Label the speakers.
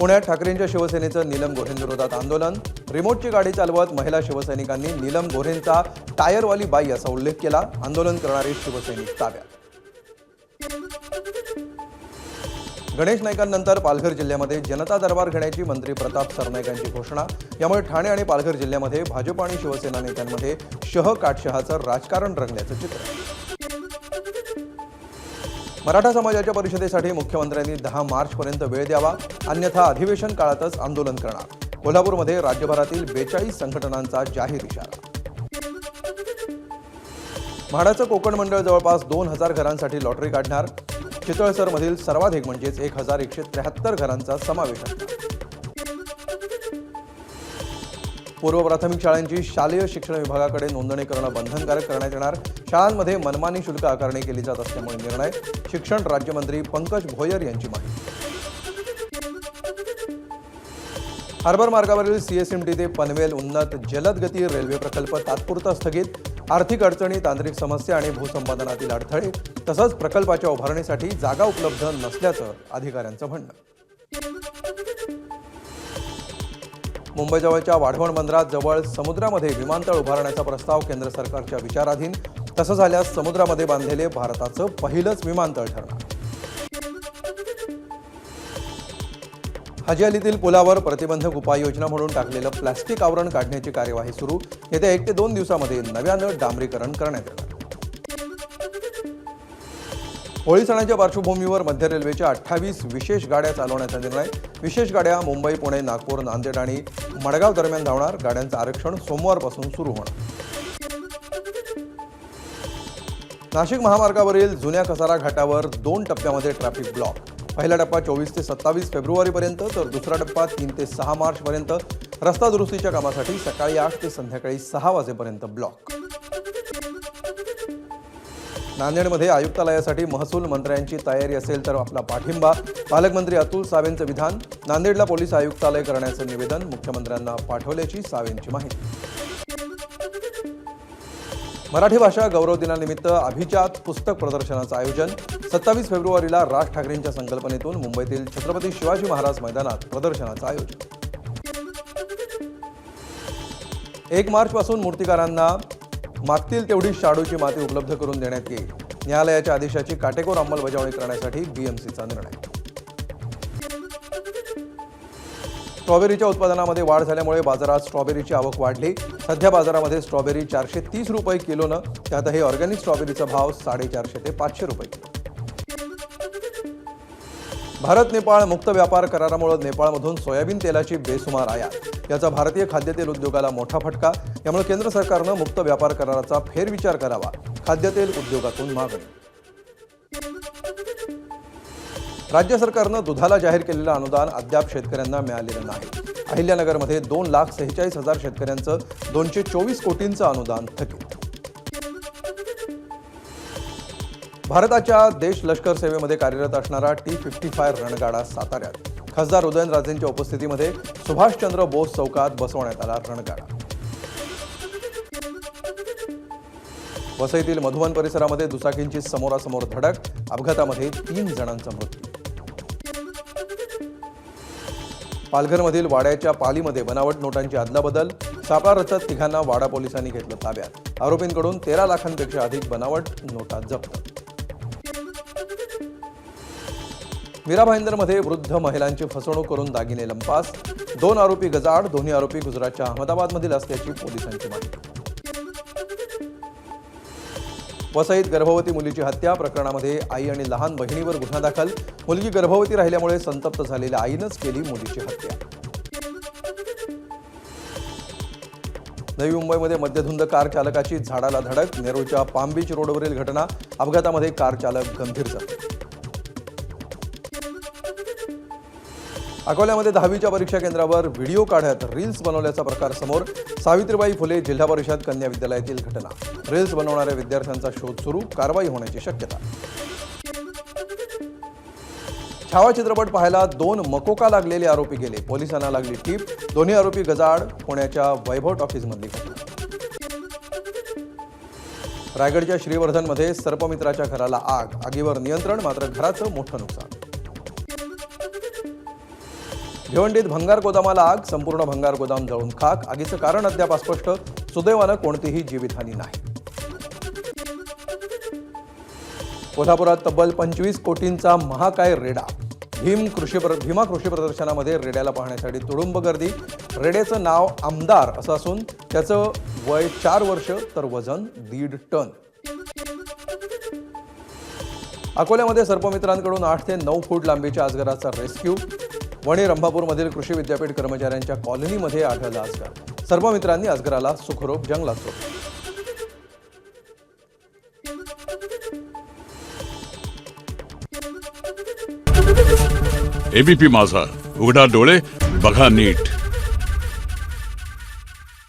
Speaker 1: पुण्यात ठाकरेंच्या शिवसेनेचं नीलम गोऱ्हेंविरोधात आंदोलन। रिमोटची गाडी चालवत महिला शिवसैनिकांनी नीलम गोऱ्हेंचा टायरवाली बाई असा उल्लेख केला। आंदोलन करणारे शिवसैनिक ताब्यात। गणेश नाईकांनंतर पालघर जिल्ह्यामध्ये जनता दरबार घेण्याची मंत्री प्रताप सरनाईकांची घोषणा। यामुळे ठाणे आणि पालघर जिल्ह्यामध्ये भाजप आणि शिवसेना नेत्यांमध्ये शह-काटशहाचं राजकारण रंगल्याचं चित्र। मराठा समाजाच्या परिषदेसाठी मुख्यमंत्र्यांनी 10 मार्चपर्यंत वेळ द्यावा, अन्यथा अधिवेशन काळातच आंदोलन करणार। कोल्हापूरमध्ये राज्यभरातील 42 संघटनांचा जाहीर इशारा। म्हाडाचं कोकण मंडळ जवळपास 2000 घरांसाठी लॉटरी काढणार। चितळसरमधील सर्वाधिक म्हणजेच 1173 घरांचा समावेश असणार। पूर्व प्राथमिक शाळांची शालेय शिक्षण विभागाकडे नोंदणी करणं बंधनकारक करण्यात येणार। शाळांमध्ये मनमानी शुल्क आकारणी केली जात असल्यामुळे निर्णय। शिक्षण राज्यमंत्री पंकज भोयर यांची माहिती। हार्बर मार्गावरील सीएसएमटी ते पनवेल उन्नत जलद गती रेल्वे प्रकल्प तात्पुरता स्थगित। आर्थिक अडचणी, तांत्रिक समस्या आणि भूसंपादनातील अडथळे तसंच प्रकल्पाच्या उभारणीसाठी जागा उपलब्ध नसल्याचं अधिकाऱ्यांचं म्हणणं। मुंबईजवळच्या वाढवण बंदराजवळ समुद्रामध्ये विमानतळ उभारण्याचा प्रस्ताव केंद्र सरकारच्या विचाराधीन। तसं झाल्यास समुद्रामध्ये बांधलेले भारताचं पहिलंच विमानतळ ठरणार। हाजी-अलीतील पुलावर प्रतिबंधक उपाययोजना म्हणून टाकलेलं प्लास्टिक आवरण काढण्याची कार्यवाही सुरू। येत्या 1 ते 2 दिवसांमध्ये नव्यानं डांबरीकरण करण्यात येणार। होळी सणाच्या पार्श्वभूमीवर मध्य रेल्वेच्या 28 विशेष गाड्या चालवण्याचा निर्णय। विशेष गाड्या मुंबई, पुणे, नागपूर, नांदेड आणि मडगाव दरम्यान धावणार। गाड्यांचं आरक्षण सोमवारपासून सुरू होणार। नाशिक महामार्गावरील जुन्या कसारा घाटावर 2 टप्प्यामध्ये ट्रॅफिक ब्लॉक। पहिला टप्पा 24 ते 27 फेब्रुवारीपर्यंत तर दुसरा टप्पा 3 ते 6 मार्चपर्यंत। रस्ता दुरुस्तीच्या कामासाठी सकाळी 8 ते संध्याकाळी 6 वाजेपर्यंत ब्लॉक। नांदेडमध्ये आयुक्तालयासाठी महसूल मंत्र्यांची तयारी असेल तर आपला पाठिंबा। पालकमंत्री अतुल सावेंचं विधान। नांदेडला पोलीस आयुक्तालय करण्याचं निवेदन मुख्यमंत्र्यांना पाठवल्याची सावेंची माहिती। मराठी भाषा गौरव दिनानिमित्त अभिजात पुस्तक प्रदर्शनाचं आयोजन। 27 फेब्रुवारीला राज ठाकरेंच्या संकल्पनेतून मुंबईतील छत्रपती शिवाजी महाराज मैदानात प्रदर्शनाचं आयोजन। 1 मार्चपासून मूर्तिकारांना मागतील तेवढी शाडूची माती उपलब्ध करून देण्यात येईल। न्यायालयाच्या आदेशाची काटेकोर अंमलबजावणी करण्यासाठी बीएमसीचा निर्णय। स्ट्रॉबेरीच्या उत्पादनामध्ये वाढ झाल्यामुळे बाजारात स्ट्रॉबेरीची आवक वाढली। सध्या बाजारामध्ये स्ट्रॉबेरी 430 रुपये किलोनं, त्यातही ऑर्गॅनिक स्ट्रॉबेरीचा भाव 450 ते 500 रुपये किलो। भारत नेपाळ मुक्त व्यापार करारामुळे नेपाळमधून सोयाबीन तेलाची बेसुमार आयात। याचा भारतीय खाद्यतेल उद्योगाला मोठा फटका। यामुळे केंद्र सरकारनं मुक्त व्यापार कराराचा फेरविचार करावा, खाद्यतेल उद्योगातून मागणी। राज्य सरकारनं दुधाला जाहीर केलेलं अनुदान अद्याप शेतकऱ्यांना मिळालेलं नाही। अहिल्यानगरमध्ये 2,46,000 शेतकऱ्यांचं 224 कोटींचं अनुदान थकीत। भारताच्या देश लष्कर सेवेमध्ये कार्यरत असणारा T-55 रणगाडा साताऱ्यात। खासदार उदयनराजेंच्या उपस्थितीमध्ये सुभाषचंद्र बोस चौकात बसवण्यात आला रणगाडा। वसईतील मधुबन परिसरामध्ये दुचाकींची समोरासमोर धडक। अपघातामध्ये 3 जणांचा मृत्यू। पालघरमधील वाड्याच्या पालीमध्ये बनावट नोटांची अदलाबदल। सापळा रचत 3घांना वाडा पोलिसांनी घेतलं ताब्यात। आरोपींकडून 13 लाखांपेक्षा अधिक बनावट नोटा जप्त। मीरा भाईंदरमध्ये वृद्ध महिलांची फसवणूक करून दागिने लंपास। 2 आरोपी गजाआड, दोन्ही आरोपी गुजरातच्या अहमदाबादमधील असल्याची पोलिसांची माहिती। वसईत गर्भवती मुलीची हत्या प्रकरणामध्ये आई आणि लहान बहिणीवर गुन्हा दाखल। मुलगी गर्भवती राहिल्यामुळे संतप्त झालेल्या आईनंच केली मुलीची हत्या। नवी मुंबईमध्ये मद्यधुंद कार चालकाची झाडाला धडक। नेरूळच्या पाम बीच रोडवरील घटना। अपघातामध्ये कार चालक गंभीर जखमी। अकोल्यामध्ये 10वीच्या परीक्षा केंद्रावर व्हिडिओ काढत रील्स बनवल्याचा प्रकार समोर। सावित्रीबाई फुले जिल्हा परिषद कन्या विद्यालयातील घटना। रील्स बनवणाऱ्या विद्यार्थ्यांचा शोध सुरू, कारवाई होण्याची शक्यता। छावा चित्रपट पाहायला 2 मकोका लागलेले आरोपी गेले। पोलिसांना लागली टीप। दोन्ही आरोपी गजाआड। पुण्याच्या वैभव टॉकीजमधली घटना। रायगडच्या श्रीवर्धनमध्ये सर्पमित्राच्या घराला आग। आगीवर नियंत्रण, मात्र घराचं मोठं नुकसान। भिवंडीत भंगार गोदामाला आग, संपूर्ण भंगार गोदाम जळून खाक. आगीचं कारण अद्याप अस्पष्ट. सुदैवानं कोणतीही जीवितहानी नाही. कोल्हापुरात तब्बल 25 कोटींचा महाकाय रेडा. भीमा कृषी प्रदर्शनामध्ये रेड्याला पाहण्यासाठी तुडुंब गर्दी. रेड्याचं नाव आमदार असं असून त्याचं वय 4 वर्ष तर वजन 1.5 टन. अकोल्यामध्ये सर्पमित्रांकडून 8 ते 9 फूट लांबीच्या अजगराचा रेस्क्यू. वणी रंभापूरमधील कृषी विद्यापीठ कर्मचाऱ्यांच्या कॉलनीमध्ये आढळला अजगर. सर्पमित्रांनी अजगराला सुखरूप जंगलात सोडलं.
Speaker 2: एबीपी माझा, उघडा डोळे बघा नीट.